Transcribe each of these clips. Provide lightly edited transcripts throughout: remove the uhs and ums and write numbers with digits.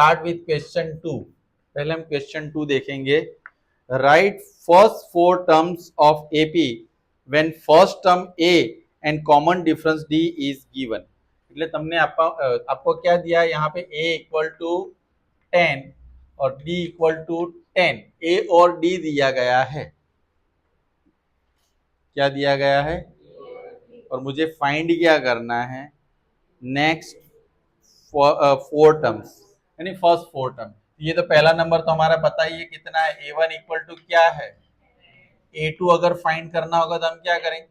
Start with question 2। पहले हम question 2 देखेंगे। Right first four terms of AP when first term A and common difference D is given. એટલે તમને आपको क्या दिया है यहाँ पे a इक्वल टू 10 और d इक्वल टू 10। a और d दिया गया है। क्या दिया गया है? और मुझे फाइंड क्या करना है? नेक्स्ट फोर टर्म्स यानी फर्स्ट फोर टर्म। ये तो पहला नंबर तो हमारा पता ही है कितना है। a1 इक्वल टू क्या है? a2 अगर फाइंड करना होगा तो हम क्या करेंगे?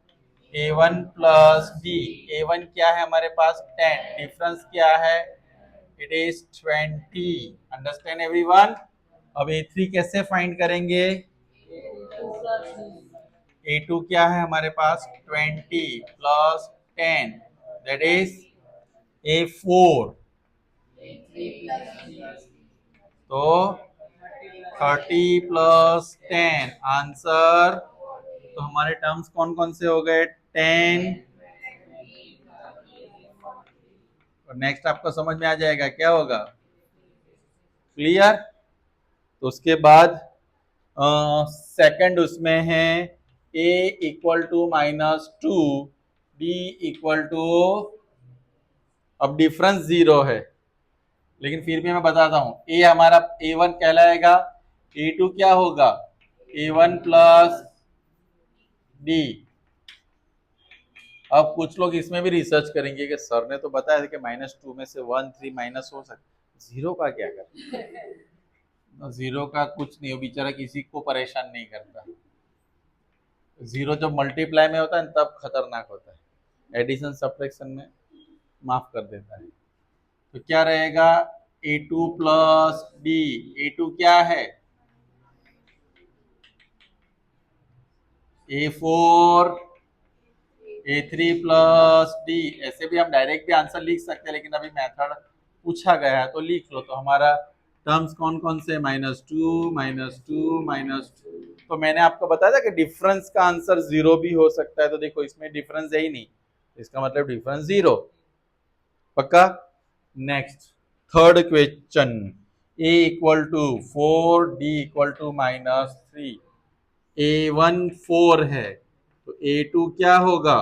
a1 plus d। a1 क्या है हमारे पास? 10। डिफरेंस क्या है? It is 20। Understand everyone? अब a3 कैसे फाइंड करेंगे? a2 क्या है हमारे पास? 20 प्लस 10 दैट इज a4। तो 30 प्लस 10 आंसर। तो हमारे टर्म्स कौन कौन से हो गए? 10। और नेक्स्ट आपको समझ में आ जाएगा क्या होगा। क्लियर? तो उसके बाद सेकंड उसमें है a equal to -2 d equal to, अब डिफरेंस 0 है लेकिन फिर भी मैं बताता हूं। a हमारा a1 कहलाएगा, a2 क्या होगा? a1 plus d। अब कुछ लोग इसमें भी रिसर्च करेंगे कि सर ने तो बताया था कि -2 में से 1 3 माइनस हो सकता, जीरो का क्या कर? जीरो का कुछ नहीं, वो बेचारा किसी को परेशान नहीं करता। जीरो जब मल्टीप्लाई में होता है तब खतरनाक होता है, एडिशन सब्ट्रैक्शन में माफ कर देता है। तो क्या रहेगा? a2 plus d। a2 क्या है? a4 a3 plus d। ऐसे भी हम डायरेक्ट भी आंसर लिख सकते हैं लेकिन अभी मेथड पूछा गया है तो लिख लो। तो हमारा टर्म्स कौन कौन से? -2 -2 -2। तो मैंने आपको बताया था कि डिफरेंस का आंसर 0 भी हो सकता है। तो देखो इसमें डिफरेंस है ही नहीं, इसका मतलब डिफरेंस 0 पक्का। Next third question, a equal to 4 d equal to -3। a1 4 है तो a2 क्या होगा?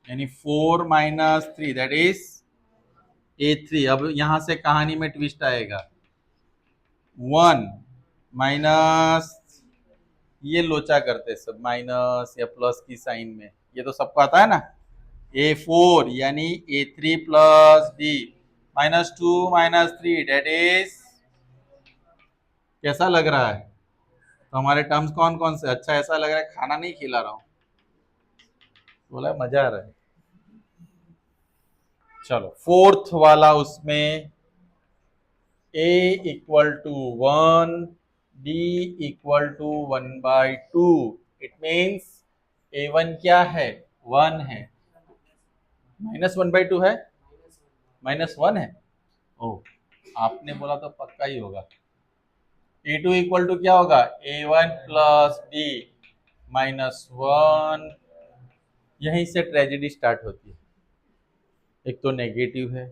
यानी 4 - 3 दैट इज a3। अब यहां से कहानी में ट्विस्ट आएगा। 1 माइनस, ये लोचा करते सब माइनस या प्लस की साइन में, ये तो सबको आता है ना। a4 यानी a3 plus d -2 -3 date is, कैसा लग रहा है? तो हमारे टर्म्स कौन कौन से? अच्छा ऐसा लग रहा है खाना नहीं खिला रहा हूं, बोला मजा आ रहा है। चलो फोर्थ वाला उसमें a equal to 1 d equal to 1/2। It means a1 क्या है? 1 है। -1/2 है? -1 है? ओ, आपने बोला तो पक्का ही होगा। a2 इक्वल टू क्या होगा? a1 plus d -1। यहीं से ट्रेजेडी स्टार्ट होती है। एक तो नेगेटिव है,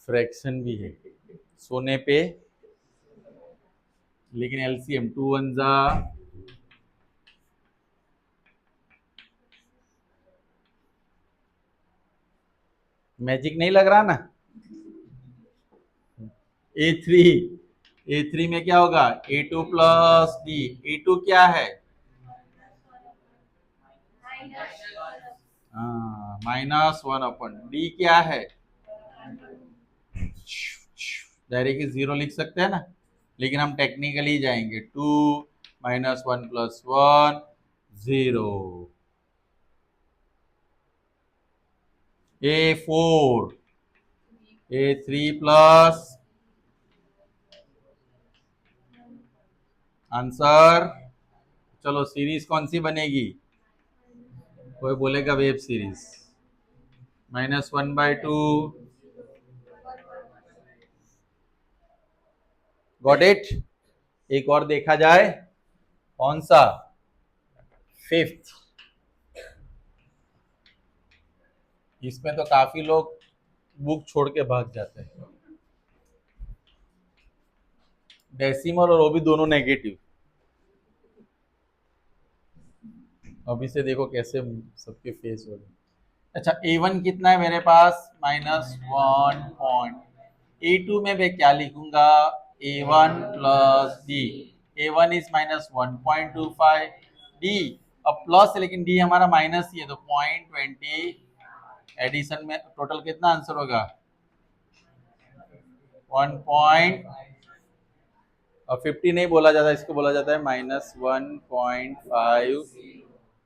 फ्रैक्शन भी है, सोने पे, लेकिन एलसीएम 2 1 जा, मैजिक नहीं लग रहा ना। a3 में क्या होगा? a2 plus d। a2 क्या है? -1/d क्या है? डायरेक्ट 0 लिख सकते हैं ना, लेकिन हम टेक्निकली जाएंगे। 2 -1 + 1 0। a4 a3 plus answer. चलो सीरीज कौन सी बनेगी? कोई बोलेगा वेब सीरीज। -1/2। Got it? एक और देखा जाए, कौन सा? फिफ्थ। इसमें तो काफी लोग बुक छोड़ के भाग जाते हैं। डेसिमल और वो भी दोनों नेगेटिव। अभी से देखो कैसे सबके फेस हो गए। अच्छा, A1 कितना है मेरे पास? -1 पॉइंट। A2 में मैं क्या लिखूंगा? A1 plus D. A1 is -1.25 D. अब प्लस है लेकिन डी हमारा माइनस ही है, तो 0.20 एडिशन में टोटल कितना आंसर होगा? 1 और 50 नहीं बोला जाता, इसको बोला जाता है -1.5।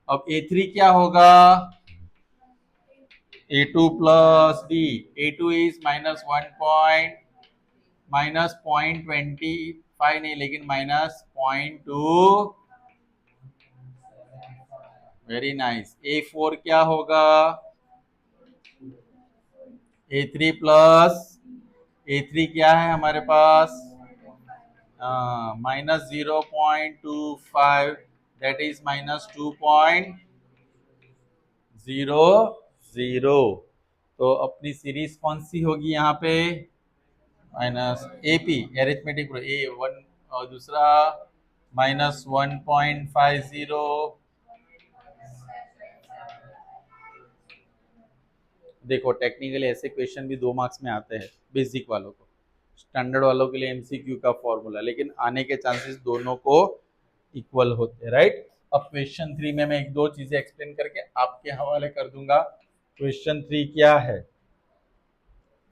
अब A3 क्या होगा? A2 plus D. A2 is -0.25 नहीं, लेकिन -0.2। Very nice. A4 क्या होगा? A3 प्लस A3 क्या है हमारे पास? -0.25, दैट इज -2.00। तो अपनी सीरीज कौन सी होगी यहाँ पे? माइनस AP एरिथमेटिक A1 और दूसरा -1.50। देखो टेक्निकली ऐसे क्वेश्चन भी 2 मार्क्स में आते हैं बेसिक वालों को, स्टैंडर्ड वालों के लिए MCQ का फॉर्मूला, लेकिन आने के चांसेस दोनों को इक्वल होते हैं, राइट। अब क्वेश्चन 3 में मैं एक दो चीजें एक्सप्लेन करके आपके हवाले कर दूंगा। क्वेश्चन 3 क्या है?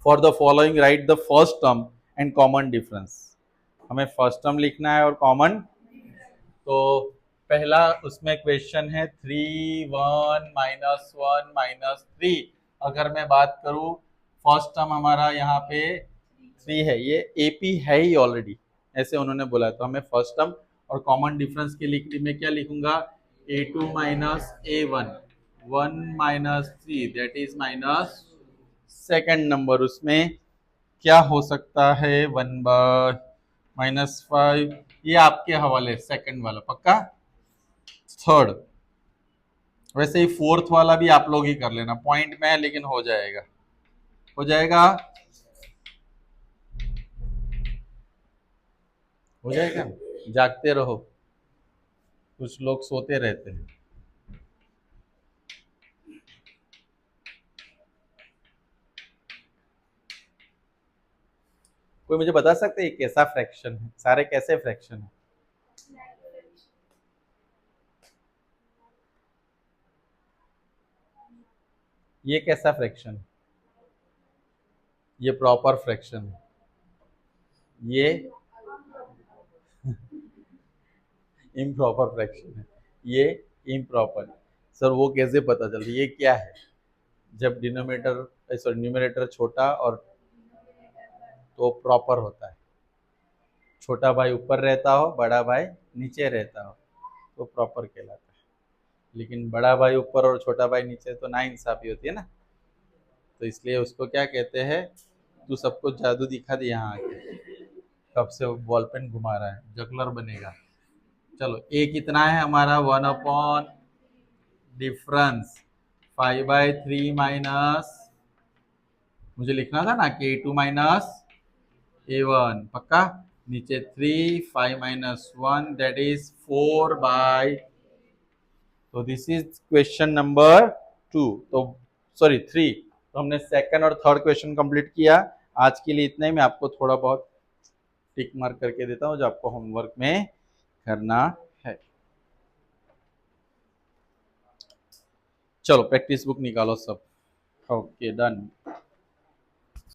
For the following right the first term and common difference. हमें फर्स्ट टर्म लिखना है और कॉमन। तो पहला उसमें क्वेश्चन है 3 1 -1 -3। अगर मैं बात करूं, फर्स्ट टर्म हमारा यहाँ पे 3 है, ये AP है ही ऑलरेडी, ऐसे उन्होंने बोला, तो हमें फर्स्ट टर्म और कॉमन डिफरेंस के लिए मैं क्या लिखूंगा? A2 -A1 1 -3 that is minus second number. उसमें क्या हो सकता है? 1/-5। ये आपके हवाले, सेकंड वाला पक्का। थर्ड, वैसे ही फोर्थ वाला भी आप लोग ही कर लेना, पॉइंट में है लेकिन हो जाएगा, हो जाएगा, हो जाएगा। जागते रहो, कुछ लोग सोते रहते हैं। कोई मुझे बता सकते है कैसा फ्रैक्शन है? सारे कैसे फ्रैक्शन है? ये कैसा फ्रैक्शन है? ये प्रॉपर फ्रैक्शन है। ये इम्प्रॉपर फ्रैक्शन है। ये इम्प्रॉपर। सर वो कैसे पता चलता? ये क्या है? जब डिनोमिनेटर सॉरी न्यूमरेटर छोटा और तो प्रॉपर होता है, छोटा भाई ऊपर रहता हो, बड़ा भाई नीचे रहता हो, तो प्रॉपर कहलाता है। लेकिन बड़ा भाई ऊपर और छोटा भाई नीचे तो नाइंसाफी होती है ना, तो इसलिए उसको क्या कहते हैं? तू सबको जादू दिखा दे यहाँ आके, कब से बॉल पेन घुमा रहा है, जगलर बनेगा। चलो ए कितना है हमारा? 1 अपॉन डिफरेंस 5/3 माइनस, मुझे लिखना था ना कि A2 -A1 पक्का। नीचे 3 5 -1 दैट इज 4/। तो दिस इज क्वेश्चन नंबर 2, तो सॉरी 3। तो हमने सेकंड और थर्ड क्वेश्चन कंप्लीट किया। आज के लिए इतना ही। मैं आपको थोड़ा बहुत टिक मार्क करके देता हूँ जो आपको होमवर्क में करना है। चलो प्रैक्टिस बुक निकालो सब। Okay done.